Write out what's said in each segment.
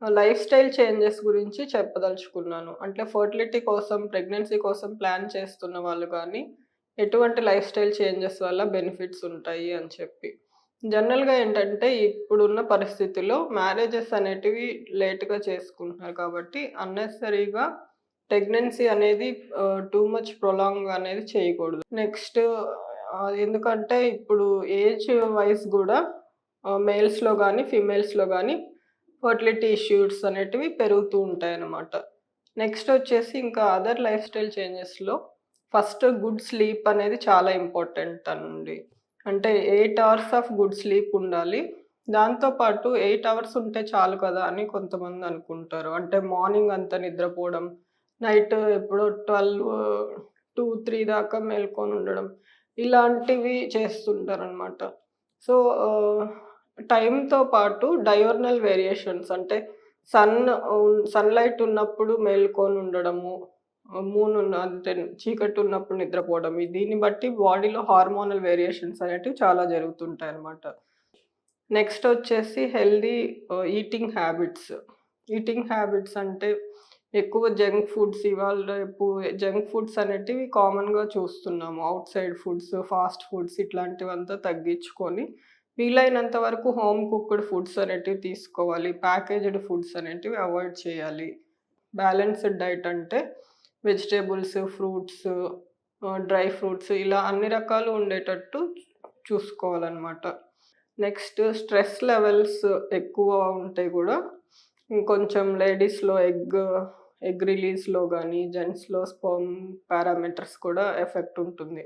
Life style changes గురించి చెప్పదలుచుకున్నాను. అంటే ఫెర్టిలిటీ కోసం, ప్రెగ్నెన్సీ కోసం ప్లాన్ చేస్తున్న వాళ్ళు గానీ, ఎటువంటి లైఫ్ స్టైల్ చేంజెస్ వల్ల బెనిఫిట్స్ ఉంటాయి అని చెప్పి. జనరల్‌గా ఏంటంటే, ఇప్పుడున్న పరిస్థితుల్లో మ్యారేజెస్ అనేటివి లేట్‌గా చేసుకుంటున్నారు కాబట్టి, అన్నెసెసరీగా ప్రెగ్నెన్సీ అనేది టూ మచ్ ప్రొలాంగ్ అనేది చేయకూడదు. నెక్స్ట్ ఎందుకంటే, ఇప్పుడు ఏజ్ వైస్ గూడా మేల్స్‌లో గానీ, ఫీమేల్స్‌లో గానీ ఫెర్టిలిటీ ఇష్యూస్ అనేటివి పెరుగుతూ ఉంటాయన్నమాట. నెక్స్ట్ వచ్చేసి ఇంకా అదర్ లైఫ్ స్టైల్ చేంజెస్‌లో ఫస్ట్ గుడ్ స్లీప్ అనేది చాలా ఇంపార్టెంట్ అండి. అంటే 8 అవర్స్ ఆఫ్ గుడ్ స్లీప్ ఉండాలి. దాంతో పాటు 8 అవర్స్ ఉంటే చాలు కదా అని కొంతమంది అనుకుంటారు. అంటే మార్నింగ్ అంతా నిద్రపోవడం, నైట్ ఎప్పుడో 12, 2, 3 దాకా మేల్కొని ఉండడం. ఇలాంటివి చేస్తుంటారనమాట. సో, టైమ్‌తో పాటు డయోర్నల్ వేరియేషన్స్ అంటే సన్ సన్‌లైట్ ఉన్నప్పుడు మేల్కొని ఉండడము, మూన్ అంటే చీకటున్నప్పుడు నిద్రపోవడం. దీన్ని బట్టి బాడీలో హార్మోనల్ వేరియేషన్స్ అనేటివి చాలా జరుగుతుంటాయన్నమాట. నెక్స్ట్ వచ్చేసి healthy eating habits. Eating habits అంటే ఎక్కువ జంక్ ఫుడ్స్ ఇవాళ రేపు జంక్ ఫుడ్స్ అనేటివి కామన్‌గా చూస్తున్నాము. Outside foods, fast foods ఇట్లాంటివంతా తగ్గించుకొని వీలైనంత వరకు హోమ్ కుక్డ్ ఫుడ్స్ అనేటివి తీసుకోవాలి. ప్యాకేజ్డ్ ఫుడ్స్ అనేటివి అవాయిడ్ చేయాలి. బ్యాలెన్స్‌డ్ డైట్ అంటే వెజిటబుల్స్, ఫ్రూట్స్, డ్రై ఫ్రూట్స్ ఇలా అన్ని రకాలు ఉండేటట్టు చూసుకోవాలనమాట. నెక్స్ట్ స్ట్రెస్ లెవెల్స్ ఎక్కువ ఉంటే గూడా ఇంకొంచెం లేడీస్‌లో ఎగ్ రిలీజ్‌లో గానీ, జెంట్స్‌లో స్పెర్మ్ పారామీటర్స్ కూడా ఎఫెక్ట్ ఉంటుంది.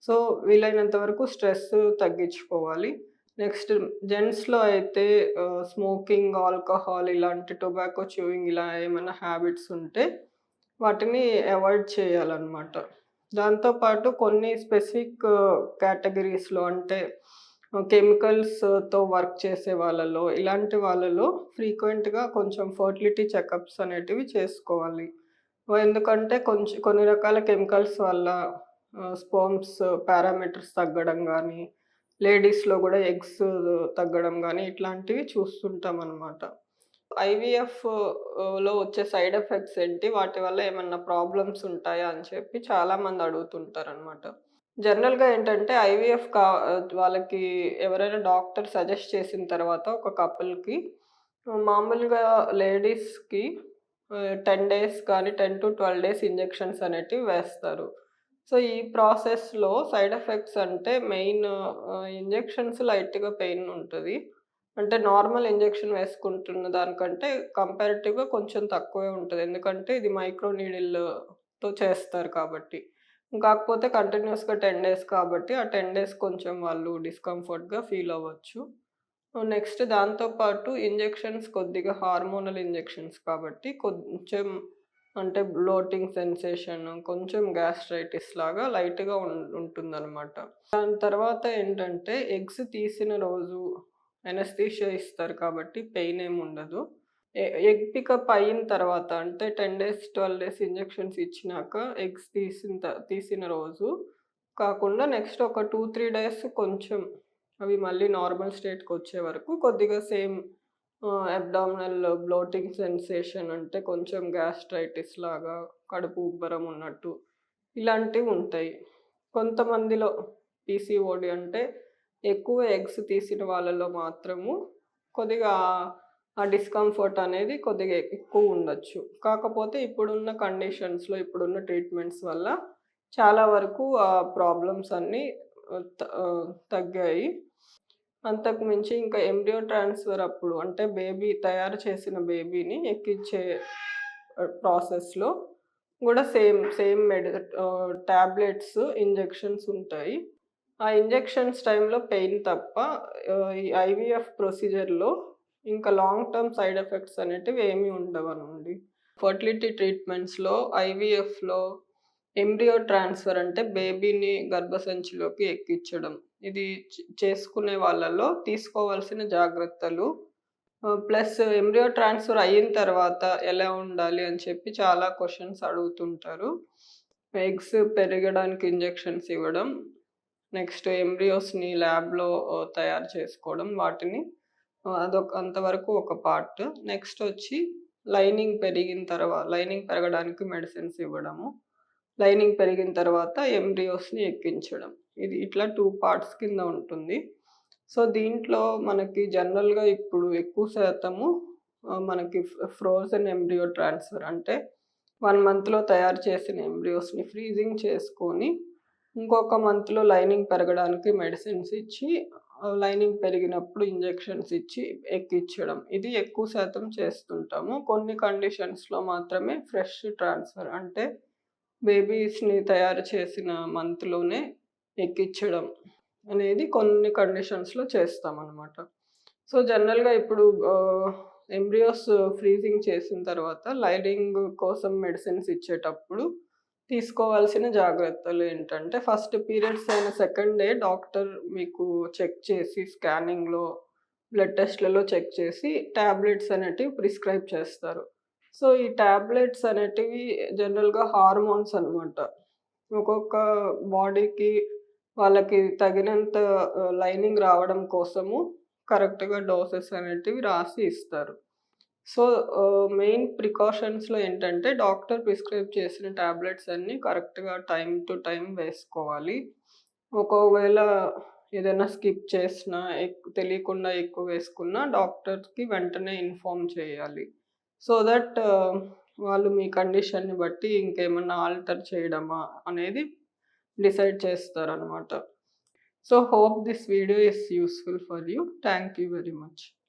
సో, వీలైనంత వరకు స్ట్రెస్ తగ్గించుకోవాలి. నెక్స్ట్ జెంట్స్‌లో అయితే స్మోకింగ్, ఆల్కహాల్ ఇలాంటి టొబాకో చూయింగ్ ఇలా ఏమైనా హ్యాబిట్స్ ఉంటే వాటిని అవాయిడ్ చేయాలనమాట. దాంతో పాటు కొన్ని స్పెసిఫిక్ కేటగరీస్‌లో అంటే కెమికల్స్‌తో వర్క్ చేసే వాళ్ళలో, ఇలాంటి వాళ్ళలో ఫ్రీక్వెంట్‌గా కొంచెం ఫెర్టిలిటీ చెకప్స్ అనేటివి చేసుకోవాలి. ఎందుకంటే కొన్ని రకాల కెమికల్స్ వల్ల స్పెర్మ్స్ పారామీటర్స్ తగ్గడం గానీ, లేడీస్‌లో గూడా ఎగ్స్ తగ్గడం గానీ, ఇట్లాంటివి చూస్తుంటామనమాట. ఐవీఎఫ్‌లో వచ్చే సైడ్ ఎఫెక్ట్స్ ఏంటి? వాటి వల్ల ఏమన్నా ప్రాబ్లమ్స్ ఉంటాయా? అని చెప్పి చాలామంది అడుగుతుంటారనమాట. జనరల్‌గా ఏంటంటే వాళ్ళకి ఎవరైనా డాక్టర్ సజెస్ట్ చేసిన తర్వాత ఒక కపుల్‌కి మామూలుగా లేడీస్‌కి 10 డేస్ కానీ 10-12 డేస్ ఇంజెక్షన్స్ అనేటివి వేస్తారు. సో, ఈ ప్రాసెస్‌లో సైడ్ ఎఫెక్ట్స్ అంటే మెయిన్ ఇంజెక్షన్స్ లైట్‌గా పెయిన్ ఉంటది. అంటే నార్మల్ ఇంజెక్షన్ వేసుకుంటున్న దానికంటే కంపారిటివ్‌గా కొంచెం తక్కువే ఉంటది. ఎందుకంటే ఇది మైక్రో నీడిల్‌తో చేస్తారు కాబట్టి. కాకపోతే కంటిన్యూయస్‌గా 10 డేస్ కాబట్టి, ఆ 10 డేస్ కొంచెం వాళ్ళు డిస్కంఫర్ట్‌గా ఫీల్ అవ్వచ్చు. నెక్స్ట్ దాంతో పాటు ఇంజెక్షన్స్ కొద్దిగా హార్మోనల్ ఇంజెక్షన్స్ కాబట్టి కొంచెం అంటే బ్లోటింగ్ సెన్సేషన్, కొంచెం గ్యాస్ట్రైటిస్ లాగా లైట్‌గా ఉంటుందనమాట. దాని తర్వాత ఏంటంటే ఎగ్స్ తీసిన రోజు అనస్థీషియా ఇస్తారు కాబట్టి పెయిన్ ఏమి ఉండదు. ఎగ్ పికప్ అయిన తర్వాత అంటే 10 డేస్, 12 డేస్ ఇంజెక్షన్స్ ఇచ్చినాక ఎగ్స్ తీసిన రోజు కాకుండా నెక్స్ట్ ఒక 2, 3 డేస్ కొంచెం అవి మళ్ళీ నార్మల్ స్టేట్‌కొచ్చే వరకు కొద్దిగా సేమ్ అబ్డామినల్ బ్లోటింగ్ సెన్సేషన్ అంటే కొంచెం గ్యాస్ట్రైటిస్ లాగా, కడుపు ఉబ్బరం ఉన్నట్టు ఇలాంటివుంటాయి. కొంతమందిలో పీసీఓడీ అంటే ఎక్కువ ఎగ్స్ తీసిన వాళ్ళలో మాత్రము కొద్దిగా ఆ డిస్కంఫర్ట్ అనేది కొద్దిగా ఎక్కువుండొచ్చు. కాకపోతే ఇప్పుడున్న కండిషన్స్‌లో, ఇప్పుడున్న ట్రీట్మెంట్స్ వల్ల చాలా వరకు ఆ ప్రాబ్లమ్స్ అన్నీ తగ్గాయి. అంతకు మించి ఇంకా ఎంబ్రియో ట్రాన్స్‌ఫర్ అప్పుడు అంటే తయారు చేసిన బేబీని ఎక్కించే ప్రాసెస్‌లో గూడా సేమ్ టాబ్లెట్స్, ఇంజెక్షన్స్ ఉంటాయి. ఆ ఇంజెక్షన్స్ టైమ్‌లో పెయిన్ తప్ప ఈ ఐవీఎఫ్ ప్రొసీజర్‌లో ఇంకా లాంగ్ టర్మ్ సైడ్ ఎఫెక్ట్స్ అనేటివి ఏమీ ఉండవనండి. ఫెర్టిలిటీ ట్రీట్మెంట్స్‌లో ఐవీఎఫ్‌లో ఎంబ్రియో ట్రాన్స్‌ఫర్ అంటే బేబీని గర్భసంచిలోకి ఎక్కించడం. ఇది చేసుకునే వాళ్ళలో తీసుకోవాల్సిన జాగ్రత్తలు ప్లస్ ఎంబ్రియో ట్రాన్స్‌ఫర్ అయిన తర్వాత ఎలా ఉండాలి అని చెప్పి చాలా క్వెషన్స్ అడుగుతుంటారు. ఎగ్స్ పెరగడానికి ఇంజెక్షన్స్ ఇవ్వడం. నెక్స్ట్ ఎంబ్రియోస్‌ని ల్యాబ్‌లో తయారు చేసుకోవడం వాటిని. అంతవరకు ఒక పార్ట్. నెక్స్టొచ్చి లైనింగ్ పెరగడానికి మెడిసిన్స్ ఇవ్వడము. లైనింగ్ పెరిగిన తర్వాత ఎంబ్రియోస్‌ని ఎక్కించడం. ఇది ఇట్లా 2 పార్ట్స్ కింద ఉంటుంది. సో, దీంట్లో మనకి జనరల్‌గా ఇప్పుడు ఎక్కువ శాతము మనకి ఫ్రోజెన్ ఎంబ్రియో ట్రాన్స్‌ఫర్ అంటే 1 మంత్‌లో తయారు చేసిన ఎంబ్రియోస్‌ని ఫ్రీజింగ్ చేసుకొని, ఇంకొక మంత్‌లో లైనింగ్ పెరగడానికి మెడిసిన్స్ ఇచ్చి, లైనింగ్ పెరిగినప్పుడు ఇంజెక్షన్స్ ఇచ్చి ఎక్కించడం. ఇది ఎక్కువ శాతం చేస్తుంటాము. కొన్ని కండిషన్స్‌లో మాత్రమే ఫ్రెష్ ట్రాన్స్‌ఫర్ అంటే బేబీస్‌ని తయారు చేసిన మంత్‌లోనే ఎక్కించడం అనేది కొన్ని కండిషన్స్‌లో చేస్తామనమాట. సో, జనరల్‌గా ఇప్పుడు ఎంబ్రియోస్ ఫ్రీజింగ్ చేసిన తర్వాత లైనింగ్ కోసం మెడిసిన్స్ ఇచ్చేటప్పుడు తీసుకోవాల్సిన జాగ్రత్తలేంటంటే, ఫస్ట్ పీరియడ్స్ అయిన సెకండ్ డే డాక్టర్ మీకు చెక్ చేసి స్కానింగ్‌లో, బ్లడ్ టెస్ట్‌లలో చెక్ చేసి టాబ్లెట్స్ అనేటివి ప్రిస్క్రైబ్ చేస్తారు. సో, ఈ టాబ్లెట్స్ అనేటివి జనరల్‌గా హార్మోన్స్ అనమాట. ఒక్కొక్క బాడీకి వాళ్ళకి తగినంత లైనింగ్ రావడం కోసము కరెక్ట్‌గా డోసెస్ అనేటివి రాసి ఇస్తారు. సో, మెయిన్ ప్రికాషన్స్‌లో ఏంటంటే డాక్టర్ ప్రిస్క్రైబ్ చేసిన టాబ్లెట్స్ అన్నీ కరెక్ట్‌గా టైమ్ టు టైమ్ వేసుకోవాలి. ఒకవేళ ఏదైనా స్కిప్ చేసినా, తెలియకుండా ఎక్కువ వేసుకున్నా డాక్టర్స్‌కి వెంటనే ఇన్ఫార్మ్ చేయాలి. సో దట్ వాళ్ళు మీ కండిషన్‌ని బట్టి ఇంకేమన్నా ఆల్టర్ చేయడమా అనేది డిసైడ్ చేస్తారనమాట. So, hope this video is useful for you. Thank you very much.